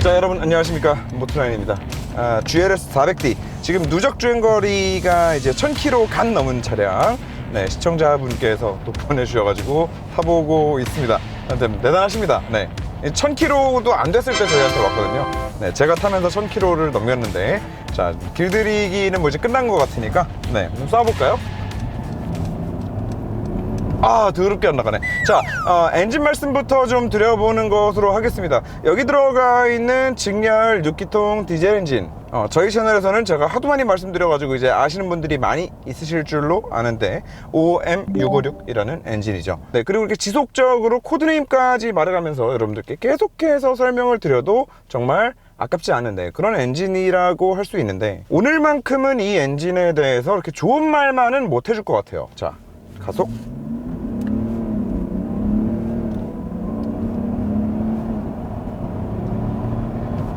자, 여러분 안녕하십니까, 모토라인입니다. GLS 400D 지금 누적 주행거리가 이제 1000km 간 넘은 차량, 네, 시청자분께서 또 보내주셔가지고 타보고 있습니다. 대단하십니다. 네, 1000km도 안 됐을 때 저희한테 왔거든요. 네, 제가 타면서 1000km를 넘겼는데, 자, 길들이기는 뭐 이제 끝난 것 같으니까 네, 좀 쏴볼까요? 더럽게 안 나가네. 자, 엔진 말씀부터 좀 드려보는 것으로 하겠습니다. 여기 들어가 있는 직렬 6기통 디젤 엔진, 저희 채널에서는 제가 하도 많이 말씀드려가지고 이제 아시는 분들이 많이 있으실 줄로 아는데 OM656이라는 엔진이죠. 네, 그리고 이렇게 지속적으로 코드네임까지 말해가면서 여러분들께 계속해서 설명을 드려도 정말 아깝지 않은데 그런 엔진이라고 할 수 있는데, 오늘만큼은 이 엔진에 대해서 이렇게 좋은 말만은 못 해줄 것 같아요. 자, 가속.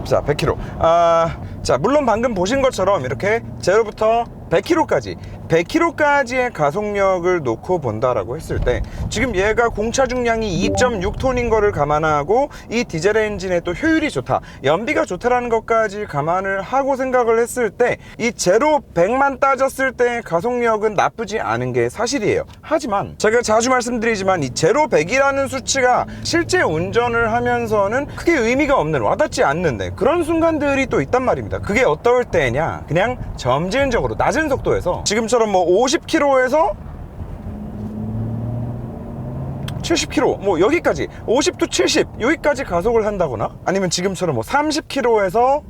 자, 100km. 자, 물론 방금 보신 것처럼 이렇게 0부터 100km까지의 가속력을 놓고 본다라고 했을 때, 지금 얘가 공차 중량이 2.6톤인 거를 감안하고 이 디젤 엔진의 또 효율이 좋다, 연비가 좋다라는 것까지 감안을 하고 생각을 했을 때, 이 0, 100만 따졌을 때 가속력은 나쁘지 않은 게 사실이에요. 하지만 제가 자주 말씀드리지만 이 0, 100이라는 수치가 실제 운전을 하면서는 크게 의미가 없는, 와닿지 않는데 그런 순간들이 또 있단 말입니다. 그게 어떨 때냐, 그냥 점진적으로 낮은 속도에서 지금처럼 뭐 50km에서 70km, 뭐 여기까지 50to 70 여기까지 가속을 한다거나, 아니면 지금처럼 뭐 30km에서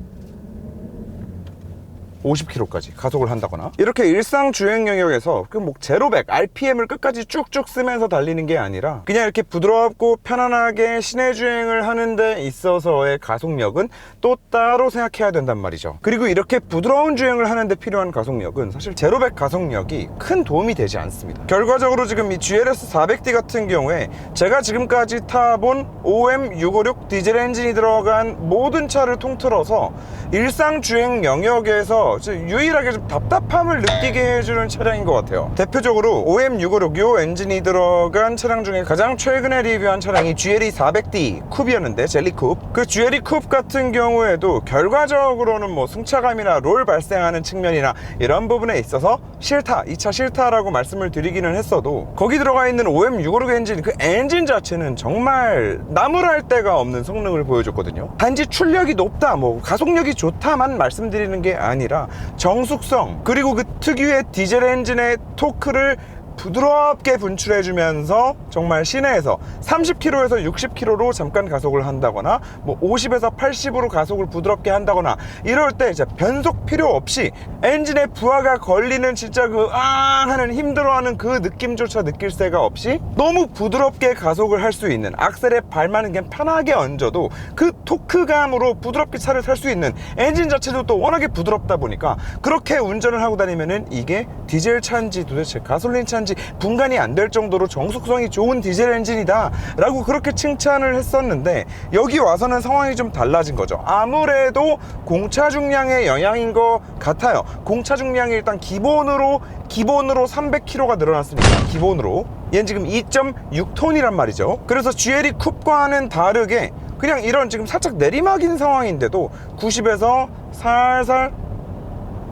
50km까지 가속을 한다거나, 이렇게 일상 주행 영역에서 그 뭐 0, 100 RPM을 끝까지 쭉쭉 쓰면서 달리는 게 아니라 그냥 이렇게 부드럽고 편안하게 시내 주행을 하는 데 있어서의 가속력은 또 따로 생각해야 된단 말이죠. 그리고 이렇게 부드러운 주행을 하는 데 필요한 가속력은 사실 0, 100 가속력이 큰 도움이 되지 않습니다. 결과적으로 지금 이 GLS 400D 같은 경우에 제가 지금까지 타본 OM656 디젤 엔진이 들어간 모든 차를 통틀어서 일상 주행 영역에서 유일하게 좀 답답함을 느끼게 해주는 차량인 것 같아요. 대표적으로 OM656 엔진이 들어간 차량 중에 가장 최근에 리뷰한 차량이 GLE 400D 쿱이었는데, 젤리 쿱. 그 GLE 쿱 같은 경우에도 결과적으로는 뭐 승차감이나 롤 발생하는 측면이나 이런 부분에 있어서 싫다, 이 차 싫다라고 말씀을 드리기는 했어도, 거기 들어가 있는 OM656 엔진, 그 엔진 자체는 정말 나무랄 데가 없는 성능을 보여줬거든요. 단지 출력이 높다, 뭐 가속력이 좋다만 말씀드리는 게 아니라 정숙성, 그리고 그 특유의 디젤 엔진의 토크를 부드럽게 분출해주면서 정말 시내에서 30km에서 60km로 잠깐 가속을 한다거나, 뭐 50에서 80으로 가속을 부드럽게 한다거나, 이럴 때 이제 변속 필요 없이 엔진에 부하가 걸리는 진짜 그 하는 힘들어하는 그 느낌조차 느낄 새가 없이 너무 부드럽게 가속을 할 수 있는, 악셀에 발만 그냥 편하게 얹어도 그 토크감으로 부드럽게 차를 탈 수 있는, 엔진 자체도 또 워낙에 부드럽다 보니까 그렇게 운전을 하고 다니면은 이게 디젤 차인지 도대체 가솔린 차인지 분간이 안 될 정도로 정숙성이 좋은 디젤 엔진이다 라고 그렇게 칭찬을 했었는데, 여기 와서는 상황이 좀 달라진 거죠. 아무래도 공차 중량의 영향인 것 같아요. 공차 중량이 일단 기본으로 300kg가 늘어났으니까, 기본으로 얘는 지금 2.6톤이란 말이죠. 그래서 GLE 쿱과는 다르게 그냥 이런 지금 살짝 내리막인 상황인데도 90에서 살살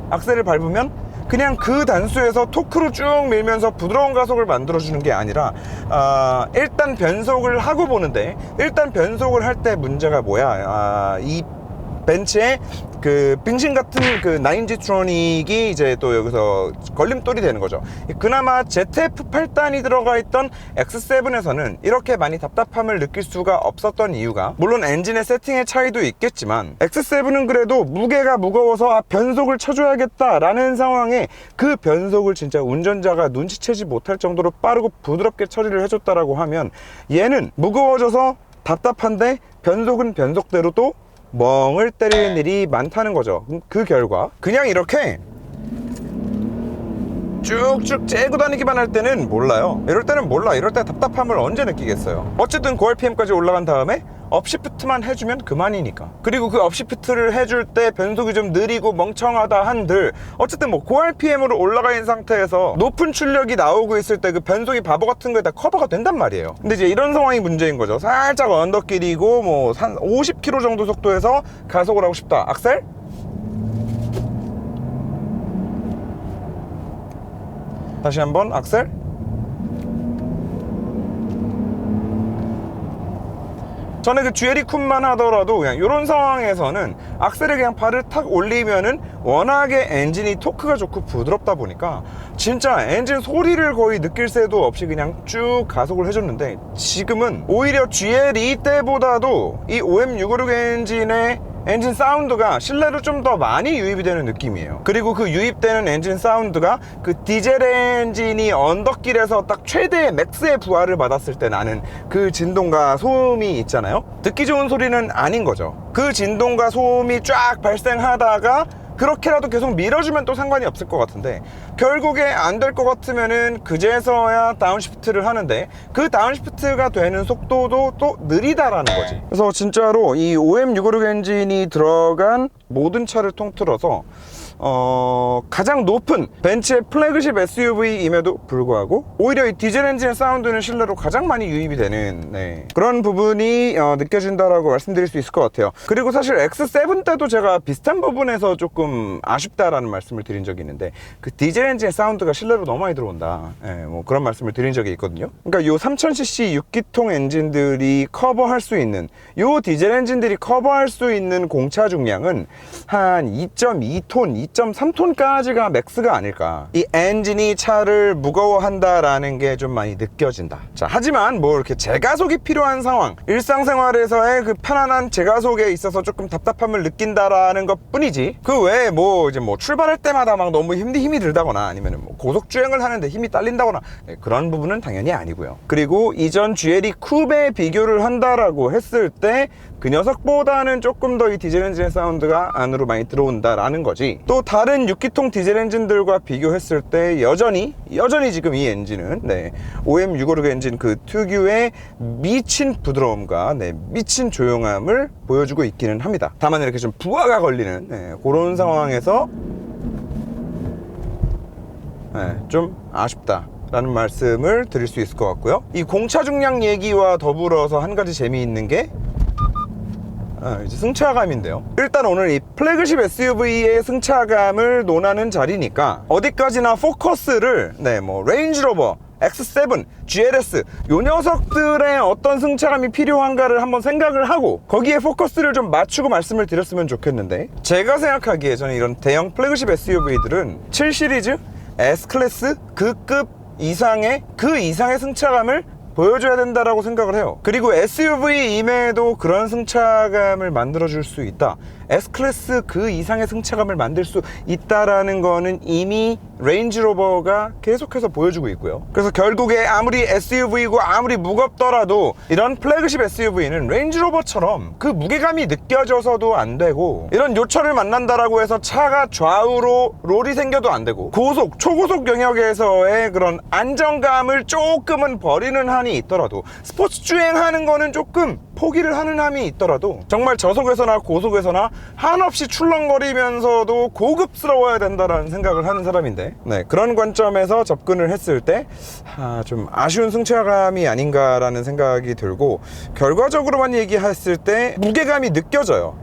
악셀을 밟으면 그냥 그 단수에서 토크로 쭉 밀면서 부드러운 가속을 만들어주는 게 아니라, 일단 변속을 하고 보는데, 일단 변속을 할 때 문제가 뭐야, 이 벤츠의 그 빙신 같은 그 9G 트로닉이 이제 또 여기서 걸림돌이 되는 거죠. 그나마 ZF8단이 들어가 있던 X7에서는 이렇게 많이 답답함을 느낄 수가 없었던 이유가, 물론 엔진의 세팅의 차이도 있겠지만 X7은 그래도 무게가 무거워서 변속을 쳐줘야겠다 라는 상황에 그 변속을 진짜 운전자가 눈치채지 못할 정도로 빠르고 부드럽게 처리를 해줬다라고 하면, 얘는 무거워져서 답답한데 변속은 변속대로 또 멍을 때리는 일이 많다는 거죠. 그 결과 그냥 이렇게 쭉쭉 째고 다니기만 할 때는 몰라요. 이럴 때는 몰라. 이럴 때 답답함을 언제 느끼겠어요. 어쨌든 고RPM까지 올라간 다음에 업시프트만 해주면 그만이니까. 그리고 그 업시프트를 해줄 때 변속이 좀 느리고 멍청하다 한들 어쨌든 뭐 고RPM으로 올라가 있는 상태에서 높은 출력이 나오고 있을 때 그 변속이 바보 같은 거에 다 커버가 된단 말이에요. 근데 이제 이런 상황이 문제인 거죠. 살짝 언덕길이고 뭐 한 50km 정도 속도에서 가속을 하고 싶다. 악셀? 다시 한번 악셀. 저는 그 듀에리쿰만 하더라도 그냥 이런 상황에서는 악셀을 그냥 발을 탁 올리면은 워낙에 엔진이 토크가 좋고 부드럽다 보니까 진짜 엔진 소리를 거의 느낄 새도 없이 그냥 쭉 가속을 해줬는데, 지금은 오히려 GLE 때보다도 이 OM656 엔진의 엔진 사운드가 실내로 좀 더 많이 유입이 되는 느낌이에요. 그리고 그 유입되는 엔진 사운드가 그 디젤 엔진이 언덕길에서 딱 최대의 맥스의 부하를 받았을 때 나는 그 진동과 소음이 있잖아요. 듣기 좋은 소리는 아닌 거죠. 그 진동과 소음이 쫙 발생하다가 그렇게라도 계속 밀어주면 또 상관이 없을 것 같은데, 결국에 안 될 것 같으면은 그제서야 다운시프트를 하는데 그 다운시프트가 되는 속도도 또 느리다라는 거지. 그래서 진짜로 이 OM656 엔진이 들어간 모든 차를 통틀어서 가장 높은 벤츠의 플래그십 SUV임에도 불구하고 오히려 이 디젤 엔진의 사운드는 실내로 가장 많이 유입이 되는 그런 부분이 느껴진다라고 말씀드릴 수 있을 것 같아요. 그리고 사실 X7 때도 제가 비슷한 부분에서 조금 아쉽다라는 말씀을 드린 적이 있는데, 그 디젤 엔진의 사운드가 실내로 너무 많이 들어온다, 뭐 그런 말씀을 드린 적이 있거든요. 그러니까 요 3000cc 6기통 엔진들이 커버할 수 있는, 요 디젤 엔진들이 커버할 수 있는 공차 중량은 한 2.2톤 2.3톤까지가 맥스가 아닐까. 이 엔진이 차를 무거워한다라는 게 좀 많이 느껴진다. 자, 하지만 뭐 이렇게 제가속이 필요한 상황, 일상생활에서의 그 편안한 제가속에 있어서 조금 답답함을 느낀다라는 것 뿐이지, 그 외에 뭐 이제 뭐 출발할 때마다 막 너무 힘이 들다거나 아니면 뭐 고속주행을 하는데 힘이 딸린다거나 그런 부분은 당연히 아니고요. 그리고 이전 GLE 쿱에 비교를 한다라고 했을 때 그 녀석보다는 조금 더 이 디젤 엔진의 사운드가 안으로 많이 들어온다라는 거지. 또 다른 6기통 디젤 엔진들과 비교했을 때 여전히 지금 이 엔진은 OM656 엔진 그 특유의 미친 부드러움과 미친 조용함을 보여주고 있기는 합니다. 다만 이렇게 좀 부하가 걸리는 그런 상황에서 좀 아쉽다 라는 말씀을 드릴 수 있을 것 같고요. 이 공차 중량 얘기와 더불어서 한 가지 재미있는 게 이제 승차감인데요. 일단 오늘 이 플래그십 SUV의 승차감을 논하는 자리니까 어디까지나 포커스를 뭐 레인지로버, X7, GLS 요 녀석들의 어떤 승차감이 필요한가를 한번 생각을 하고 거기에 포커스를 좀 맞추고 말씀을 드렸으면 좋겠는데, 제가 생각하기에 저는 이런 대형 플래그십 SUV들은 7시리즈, S클래스 그 급 이상의 승차감을 보여줘야 된다라고 생각을 해요. 그리고 SUV임에도 그런 승차감을 만들어줄 수 있다, S클래스 그 이상의 승차감을 만들 수 있다라는 거는 이미 레인지로버가 계속해서 보여주고 있고요. 그래서 결국에 아무리 SUV고 아무리 무겁더라도 이런 플래그십 SUV는 레인지로버처럼 그 무게감이 느껴져서도 안 되고, 이런 요철을 만난다라고 해서 차가 좌우로 롤이 생겨도 안 되고, 고속, 초고속 영역에서의 그런 안정감을 조금은 버리는 한이 있더라도, 스포츠 주행하는 거는 조금 포기를 하는 함이 있더라도 정말 저속에서나 고속에서나 한없이 출렁거리면서도 고급스러워야 된다라는 생각을 하는 사람인데, 그런 관점에서 접근을 했을 때 좀 아쉬운 승차감이 아닌가라는 생각이 들고, 결과적으로만 얘기했을 때 무게감이 느껴져요,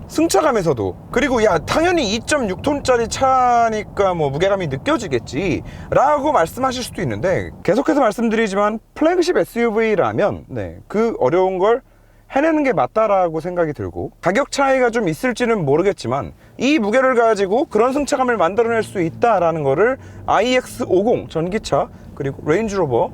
승차감에서도. 그리고 당연히 2.6톤짜리 차니까 뭐 무게감이 느껴지겠지 라고 말씀하실 수도 있는데, 계속해서 말씀드리지만 플래그십 SUV라면 그 어려운 걸 해내는 게 맞다라고 생각이 들고, 가격 차이가 좀 있을지는 모르겠지만 이 무게를 가지고 그런 승차감을 만들어낼 수 있다라는 거를 iX50 전기차, 그리고 레인지로버,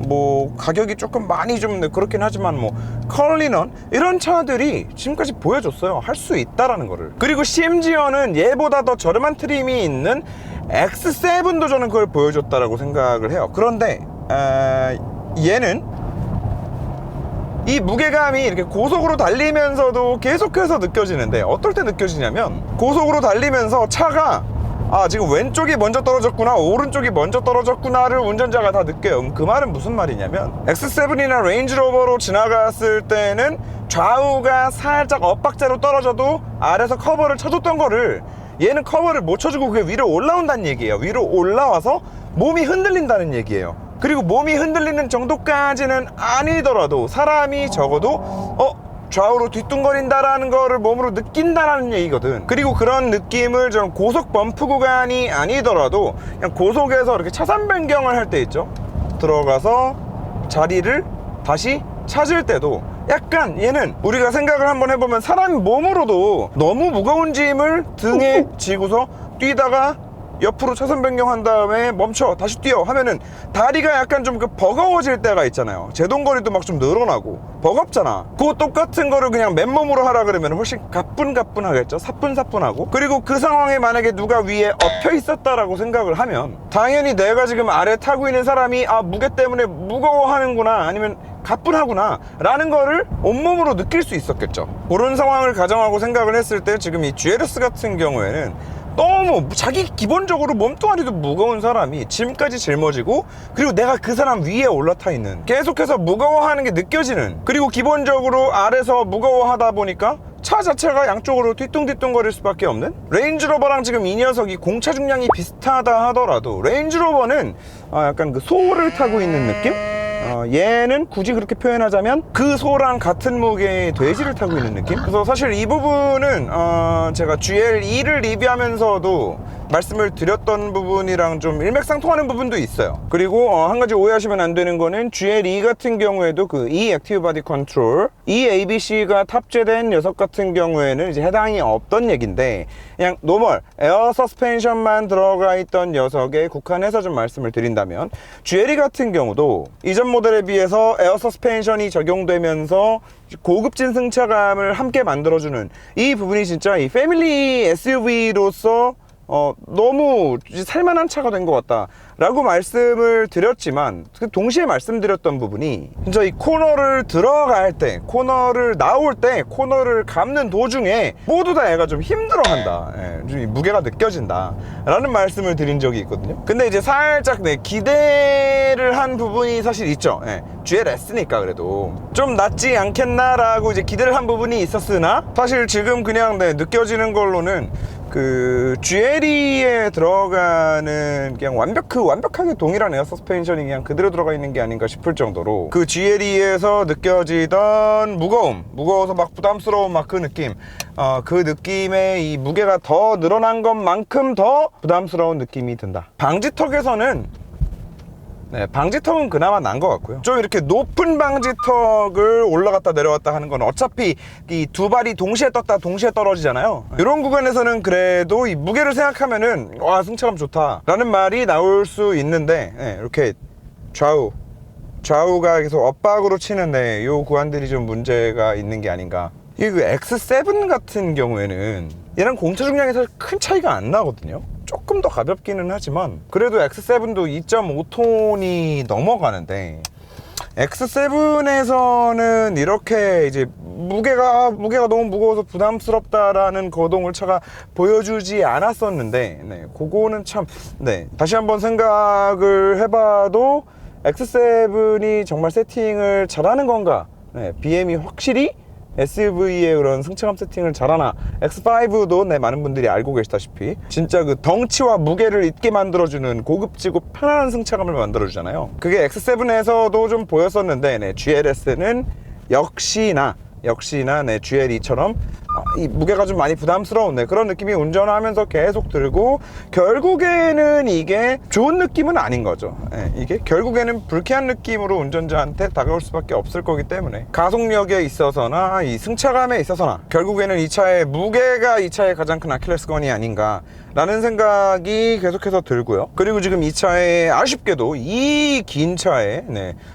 뭐 가격이 조금 많이 좀 그렇긴 하지만 뭐 컬리넌 이런 차들이 지금까지 보여줬어요. 할 수 있다라는 거를. 그리고 심지어는 얘보다 더 저렴한 트림이 있는 X7도 저는 그걸 보여줬다라고 생각을 해요. 그런데 얘는 이 무게감이 이렇게 고속으로 달리면서도 계속해서 느껴지는데, 어떨 때 느껴지냐면 고속으로 달리면서 차가 아 지금 왼쪽이 먼저 떨어졌구나 오른쪽이 먼저 떨어졌구나를 운전자가 다 느껴요. 그 말은 무슨 말이냐면 X7이나 레인지로버로 지나갔을 때는 좌우가 살짝 엇박자로 떨어져도 아래서 커버를 쳐줬던 거를 얘는 커버를 못 쳐주고 그게 위로 올라온다는 얘기예요. 위로 올라와서 몸이 흔들린다는 얘기예요. 그리고 몸이 흔들리는 정도까지는 아니더라도 사람이 적어도 좌우로 뒤뚱거린다라는 거를 몸으로 느낀다라는 얘기거든. 그리고 그런 느낌을 좀 고속 범프 구간이 아니더라도 그냥 고속에서 이렇게 차선 변경을 할 때 있죠. 들어가서 자리를 다시 찾을 때도 약간 얘는 우리가 생각을 한번 해보면 사람 몸으로도 너무 무거운 짐을 등에 지고서 뛰다가 옆으로 차선 변경한 다음에 멈춰 다시 뛰어 하면은 다리가 약간 좀 버거워질 때가 있잖아요. 제동거리도 막 좀 늘어나고 버겁잖아. 그 똑같은 거를 그냥 맨몸으로 하라 그러면 훨씬 가뿐가뿐하겠죠. 사뿐사뿐하고. 그리고 그 상황에 만약에 누가 위에 엎혀 있었다라고 생각을 하면 당연히 내가 지금 아래 타고 있는 사람이 무게 때문에 무거워하는구나 아니면 가뿐하구나 라는 거를 온몸으로 느낄 수 있었겠죠. 그런 상황을 가정하고 생각을 했을 때 지금 이 GLS 같은 경우에는 너무 자기 기본적으로 몸뚱아리도 무거운 사람이 짐까지 짊어지고 그리고 내가 그 사람 위에 올라타 있는 계속해서 무거워하는 게 느껴지는 그리고 기본적으로 아래서 무거워하다 보니까 차 자체가 양쪽으로 뒤뚱뒤뚱거릴 수밖에 없는 레인지로버랑 지금 이 녀석이 공차 중량이 비슷하다 하더라도 레인지로버는 약간 그 소를 타고 있는 느낌? 얘는 굳이 그렇게 표현하자면 그 소랑 같은 무게의 돼지를 타고 있는 느낌? 그래서 사실 이 부분은 제가 GL2를 리뷰하면서도 말씀을 드렸던 부분이랑 좀 일맥상통하는 부분도 있어요. 그리고 한 가지 오해하시면 안 되는 거는 GL2 같은 경우에도 그 E 액티브 바디 컨트롤 E ABC가 탑재된 녀석 같은 경우에는 이제 해당이 없던 얘기인데 그냥 노멀 에어 서스펜션만 들어가 있던 녀석에 국한해서 좀 말씀을 드린다면 GL2 같은 경우도 이전 모델에 비해서 에어 서스펜션이 적용되면서 고급진 승차감을 함께 만들어주는 이 부분이 진짜 이 패밀리 SUV로서 너무 살만한 차가 된 것 같다 라고 말씀을 드렸지만 동시에 말씀드렸던 부분이 진짜 이 코너를 들어갈 때 코너를 나올 때 코너를 감는 도중에 모두 다 얘가 좀 힘들어한다, 좀 무게가 느껴진다 라는 말씀을 드린 적이 있거든요. 근데 이제 살짝 기대를 한 부분이 사실 있죠. GLS니까 그래도 좀 낫지 않겠나 라고 이제 기대를 한 부분이 있었으나 사실 지금 그냥 느껴지는 걸로는 그 GLE에 들어가는 그냥 완벽하게 동일한 에어 서스펜션이 그냥 그대로 들어가 있는 게 아닌가 싶을 정도로 그 GLE에서 느껴지던 무거워서 막 부담스러운 막 그 느낌, 그 느낌의 이 무게가 더 늘어난 것만큼 더 부담스러운 느낌이 든다. 방지턱은 그나마 난 것 같고요. 좀 이렇게 높은 방지턱을 올라갔다 내려왔다 하는 건 어차피 이 두 발이 동시에 떴다 동시에 떨어지잖아요. 이런 구간에서는 그래도 이 무게를 생각하면은 와 승차감 좋다 라는 말이 나올 수 있는데 이렇게 좌우가 계속 엇박으로 치는데 이 구간들이 좀 문제가 있는 게 아닌가. 이 그 X7 같은 경우에는 얘랑 공차 중량이 사실 큰 차이가 안 나거든요. 조금 더 가볍기는 하지만 그래도 X7도 2.5톤이 넘어가는데 X7에서는 이렇게 이제 무게가 너무 무거워서 부담스럽다라는 거동을 차가 보여주지 않았었는데 그거는 참 다시 한번 생각을 해봐도 X7이 정말 세팅을 잘하는 건가, BM이 확실히 SUV의 그런 승차감 세팅을 잘하나. X5도 많은 분들이 알고 계시다시피 진짜 그 덩치와 무게를 잊게 만들어주는 고급지고 편안한 승차감을 만들어주잖아요. 그게 X7에서도 좀 보였었는데 GLS는 역시나 GL2처럼 이 무게가 좀 많이 부담스러운 그런 느낌이 운전하면서 계속 들고 결국에는 이게 좋은 느낌은 아닌 거죠. 이게 결국에는 불쾌한 느낌으로 운전자한테 다가올 수밖에 없을 거기 때문에 가속력에 있어서나 이 승차감에 있어서나 결국에는 이 차의 무게가 이 차의 가장 큰 아킬레스건이 아닌가 라는 생각이 계속해서 들고요. 그리고 지금 이 차에 아쉽게도 이 긴 차에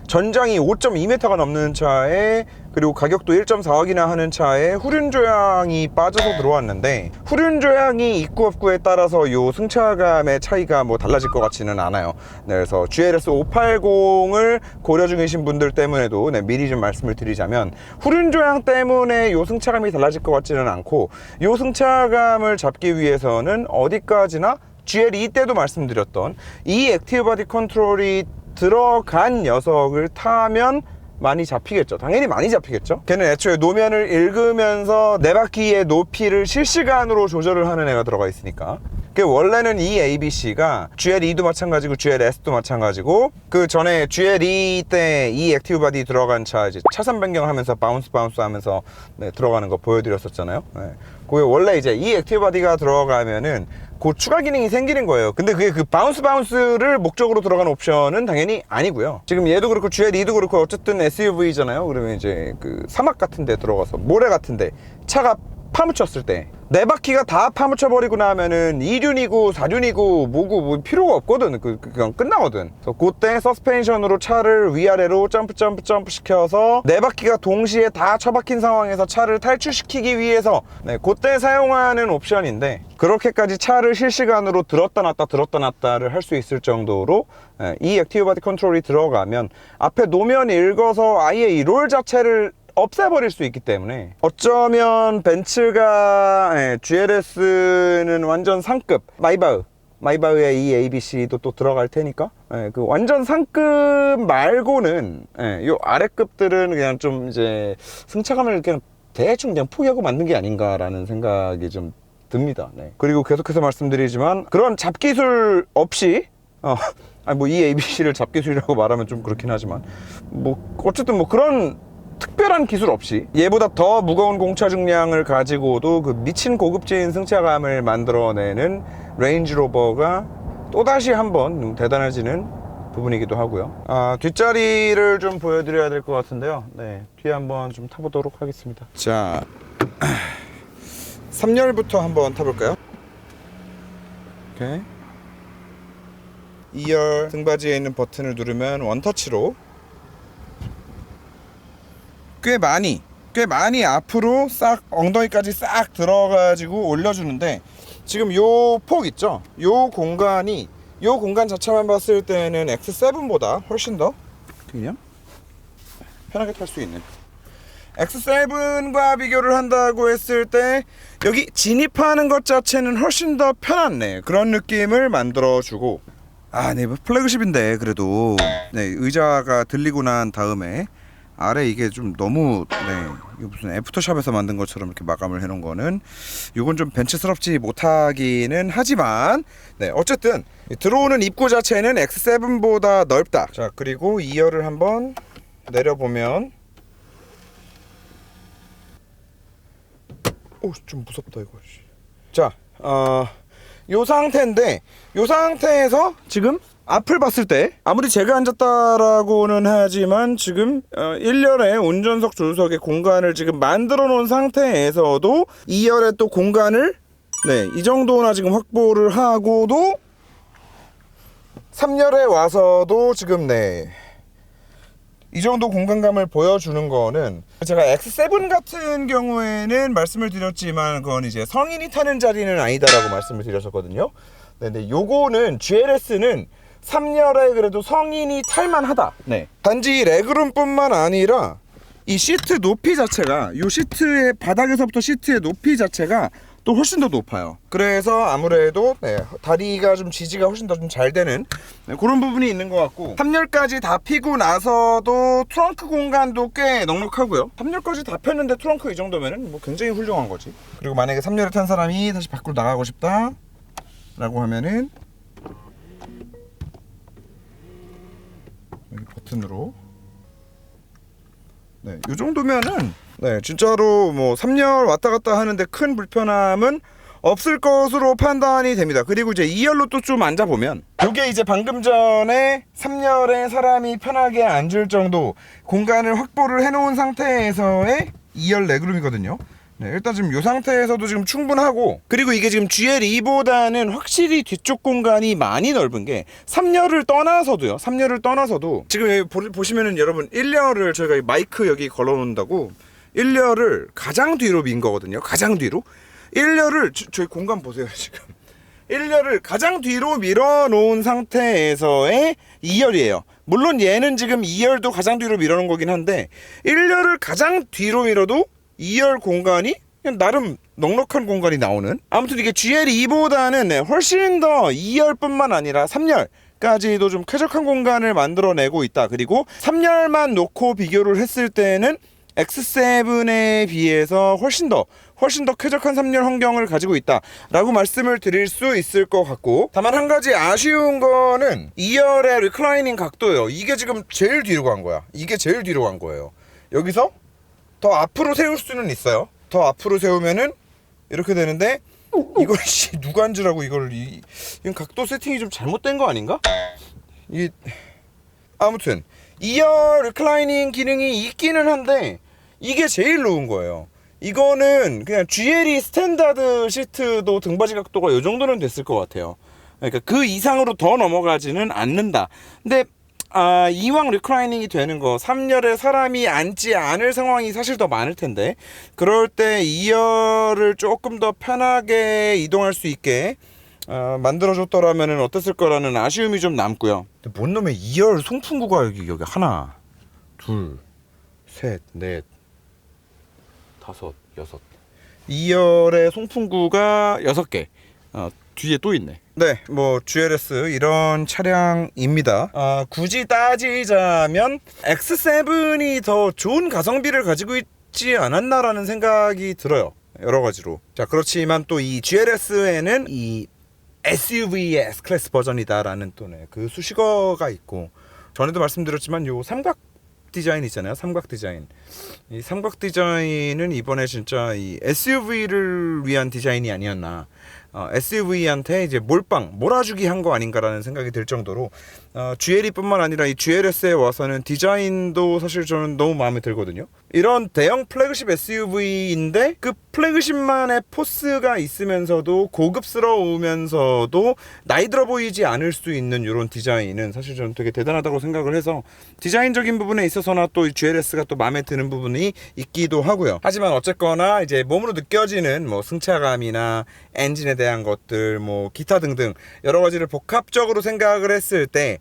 전장이 5.2m가 넘는 차에 그리고 가격도 1.4억이나 하는 차에 후륜조향이 빠져서 들어왔는데 후륜조향이 있고 없고에 따라서 요 승차감의 차이가 뭐 달라질 것 같지는 않아요. 그래서 GLS 580을 고려 중이신 분들 때문에도 미리 좀 말씀을 드리자면 후륜조향 때문에 요 승차감이 달라질 것 같지는 않고 요 승차감을 잡기 위해서는 어디까지나 GLE 때도 말씀드렸던 이 액티브 바디 컨트롤이 들어간 녀석을 타면 많이 잡히겠죠. 당연히 많이 잡히겠죠. 걔는 애초에 노면을 읽으면서 네 바퀴의 높이를 실시간으로 조절을 하는 애가 들어가 있으니까. 원래는 이 ABC가 GLE도 마찬가지고 GLS도 마찬가지고, 그 전에 GLE 때 이 액티브 바디 들어간 차 이제 차선 변경하면서 바운스 하면서 네, 들어가는 거 보여드렸었잖아요. 네. 그게 원래 이제 이 액티브 바디가 들어가면은 그 추가 기능이 생기는 거예요. 근데 그게 그 바운스를 목적으로 들어간 옵션은 당연히 아니고요. 지금 얘도 그렇고 GLE도 그렇고 어쨌든 SUV잖아요. 그러면 이제 그 사막 같은 데 들어가서 모래 같은 데 차가 파묻혔을 때 네 바퀴가 다 파묻혀 버리고 나면은 2륜이고 4륜이고 뭐고 뭐 필요가 없거든. 그냥 끝나거든. 그래서 그때 서스펜션으로 차를 위아래로 점프 시켜서 네 바퀴가 동시에 다 처박힌 상황에서 차를 탈출시키기 위해서 네, 그때 사용하는 옵션인데, 그렇게까지 차를 실시간으로 들었다 놨다를 할 수 있을 정도로 이 액티브 바디 컨트롤이 들어가면 앞에 노면 읽어서 아예 이 롤 자체를 없애버릴 수 있기 때문에, 어쩌면 벤츠가 GLS는 완전 상급, 마이바흐의 이 ABC도 또 들어갈 테니까 그 완전 상급 말고는 요 아래급들은 그냥 좀 이제 승차감을 그냥 대충 그냥 포기하고 만든 게 아닌가라는 생각이 좀 듭니다. 네. 그리고 계속해서 말씀드리지만 그런 잡기술 없이 아니 뭐 이 ABC를 잡기술이라고 말하면 좀 그렇긴 하지만 뭐 어쨌든 뭐 그런 특별한 기술 없이 얘보다 더 무거운 공차 중량을 가지고도 그 미친 고급진 승차감을 만들어내는 레인지로버가 또다시 한번 대단해지는 부분이기도 하고요. 뒷자리를 좀 보여드려야 될 것 같은데요. 네, 뒤에 한번 좀 타보도록 하겠습니다. 자, 3열부터 한번 타볼까요? 오케이. 2열 등받이에 있는 버튼을 누르면 원터치로 꽤 많이 앞으로 싹 엉덩이까지 싹 들어가지고 올려주는데, 지금 요 폭 있죠? 요 공간 자체만 봤을 때는 X7보다 훨씬 더 그냥 편하게 탈 수 있는, X7과 비교를 한다고 했을 때 여기 진입하는 것 자체는 훨씬 더 편한 그런 느낌을 만들어주고, 네, 플래그십인데 그래도 네, 의자가 들리고 난 다음에 아래 이게 좀 너무 이거 무슨 애프터샵에서 만든 것처럼 이렇게 마감을 해놓은 거는 이건 좀 벤츠스럽지 못하기는 하지만 어쨌든 들어오는 입구 자체는 X7보다 넓다. 자, 그리고 2열을 한번 내려보면 좀 무섭다 이거. 자, 요 상태인데 요 상태에서 지금 앞을 봤을 때 아무리 제가 앉았다라고는 하지만 지금 1열에 운전석 조수석의 공간을 지금 만들어 놓은 상태에서도 2열에 또 공간을 이 정도나 지금 확보를 하고도 3열에 와서도 지금 이 정도 공간감을 보여주는 거는, 제가 X7 같은 경우에는 말씀을 드렸지만 그건 이제 성인이 타는 자리는 아니다라고 말씀을 드렸었거든요. 근데 요거는 GLS는 3열에 그래도 성인이 탈만하다. 단지 레그룸뿐만 아니라 이 시트 높이 자체가, 요 시트의 바닥에서부터 시트의 높이 자체가 또 훨씬 더 높아요. 그래서 아무래도 다리가 좀 지지가 훨씬 더 좀 잘 되는 그런 부분이 있는 것 같고, 3열까지 다 피고 나서도 트렁크 공간도 꽤 넉넉하고요. 3열까지 다 폈는데 트렁크 이 정도면은 뭐 굉장히 훌륭한 거지. 그리고 만약에 3열에 탄 사람이 다시 밖으로 나가고 싶다 라고 하면은 여기 버튼으로 이 정도면은 진짜로 뭐 3열 왔다 갔다 하는데 큰 불편함은 없을 것으로 판단이 됩니다. 그리고 이제 2열로 또 좀 앉아보면, 이게 이제 방금 전에 3열에 사람이 편하게 앉을 정도 공간을 확보를 해놓은 상태에서의 2열 레그룸이거든요. 일단 지금 이 상태에서도 지금 충분하고, 그리고 이게 지금 GLE보다는 확실히 뒤쪽 공간이 많이 넓은 게 3열을 떠나서도 지금 여기 보시면은 여러분 1열을 저희가 마이크 여기 걸어 놓는다고 1열을 가장 뒤로 민 거거든요. 가장 뒤로 1열을 저희 공간 보세요. 지금 1열을 가장 뒤로 밀어 놓은 상태에서의 2열이에요. 물론 얘는 지금 2열도 가장 뒤로 밀어 놓은 거긴 한데 1열을 가장 뒤로 밀어도 2열 공간이 그냥 나름 넉넉한 공간이 나오는. 아무튼 이게 GL2보다는 네, 훨씬 더 2열뿐만 아니라 3열까지도 좀 쾌적한 공간을 만들어내고 있다. 그리고 3열만 놓고 비교를 했을 때는 X7에 비해서 훨씬 더 쾌적한 3열 환경을 가지고 있다 라고 말씀을 드릴 수 있을 것 같고, 다만 한 가지 아쉬운 거는 2열의 리클라이닝 각도예요. 이게 지금 제일 뒤로 간 거야. 이게 제일 뒤로 간 거예요. 여기서 더 앞으로 세울 수는 있어요. 더 앞으로 세우면은 이렇게 되는데, 이걸 누가 앉으라고 이걸 이건 각도 세팅이 좀 잘못된 거 아닌가? 아무튼 2열 리클라이닝 기능이 있기는 한데 이게 제일 놓은 거예요. 이거는 그냥 GLE 스탠다드 시트도 등받이 각도가 이 정도는 됐을 것 같아요. 그러니까 그 이상으로 더 넘어가지는 않는다. 근데 이왕 리클라이닝이 되는 거 3열에 사람이 앉지 않을 상황이 사실 더 많을 텐데, 그럴 때 2열을 조금 더 편하게 이동할 수 있게 만들어줬더라면 어땠을 거라는 아쉬움이 좀 남고요. 근데 뭔 놈의 2열 송풍구가 여기 하나, 둘, 셋, 넷, 다섯, 여섯. 2열의 송풍구가 6개. 뒤에 또 있네. 네, 뭐 GLS 이런 차량입니다. 굳이 따지자면 X7이 더 좋은 가성비를 가지고 있지 않았나라는 생각이 들어요. 여러 가지로. 자, 그렇지만 또 이 GLS에는 이 SUV의 S클래스 버전이다라는 또 그 수식어가 있고, 전에도 말씀드렸지만 요 삼각 디자인 있잖아요. 삼각 디자인. 이 삼각 디자인은 이번에 진짜 이 SUV를 위한 디자인이 아니었나. SUV한테 이제 몰아주기 한 거 아닌가라는 생각이 들 정도로 GLE뿐만 아니라 이 GLS에 와서는 디자인도 사실 저는 너무 마음에 들거든요. 이런 대형 플래그십 SUV인데 그 플래그십만의 포스가 있으면서도 고급스러우면서도 나이 들어 보이지 않을 수 있는 이런 디자인은 사실 저는 되게 대단하다고 생각을 해서, 디자인적인 부분에 있어서나 또 이 GLS가 또 마음에 드는 부분이 있기도 하고요. 하지만 어쨌거나 이제 몸으로 느껴지는 뭐 승차감이나 엔진에 대한 것들, 뭐 기타 등등 여러 가지를 복합적으로 생각을 했을 때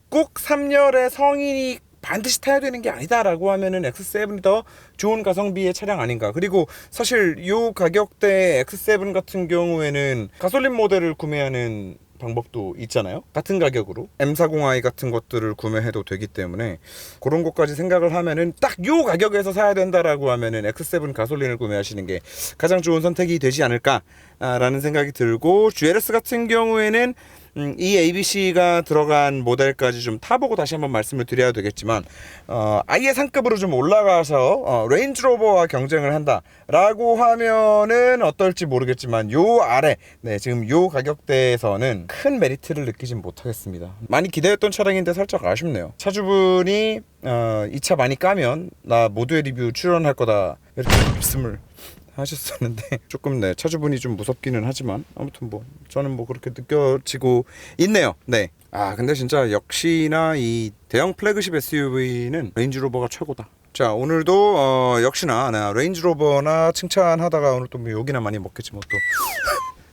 꼭 3열의 성인이 반드시 타야 되는 게 아니다라고 하면은 X7이 더 좋은 가성비의 차량 아닌가. 그리고 사실 이 가격대 X7 같은 경우에는 가솔린 모델을 구매하는 방법도 있잖아요. 같은 가격으로 M40i 같은 것들을 구매해도 되기 때문에 그런 것까지 생각을 하면은 딱 요 가격에서 사야 된다라고 하면은 X7 가솔린을 구매하시는 게 가장 좋은 선택이 되지 않을까라는 생각이 들고, GLS 같은 경우에는 이 ABC가 들어간 모델까지 좀 타보고 다시 한번 말씀을 드려야 되겠지만, 아예 상급으로 좀 올라가서 레인지로버와 경쟁을 한다라고 하면은 어떨지 모르겠지만, 요 아래 지금 요 가격대에서는 큰 메리트를 느끼진 못하겠습니다. 많이 기대했던 차량인데 살짝 아쉽네요. 차주분이 이 차 많이 까면 나 모두의 리뷰 출연할 거다 이렇게 말씀을 하셨었는데 조금 차주분이 좀 무섭기는 하지만 아무튼 뭐 저는 뭐 그렇게 느껴지고 있네요. 네. 근데 진짜 역시나 이 대형 플래그십 SUV는 레인지로버가 최고다. 자, 오늘도 역시나 레인지로버나 칭찬하다가 오늘 또 뭐 욕이나 많이 먹겠지 뭐 또.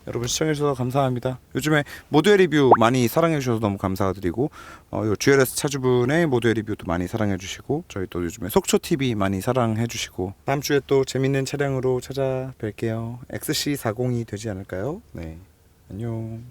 여러분 시청해주셔서 감사합니다. 요즘에 모두의 리뷰 많이 사랑해주셔서 너무 감사드리고, 요 GLS 차주분의 모두의 리뷰도 많이 사랑해주시고, 저희 또 요즘에 속초TV 많이 사랑해주시고, 다음 주에 또 재밌는 차량으로 찾아뵐게요. XC40이 되지 않을까요? 네, 안녕.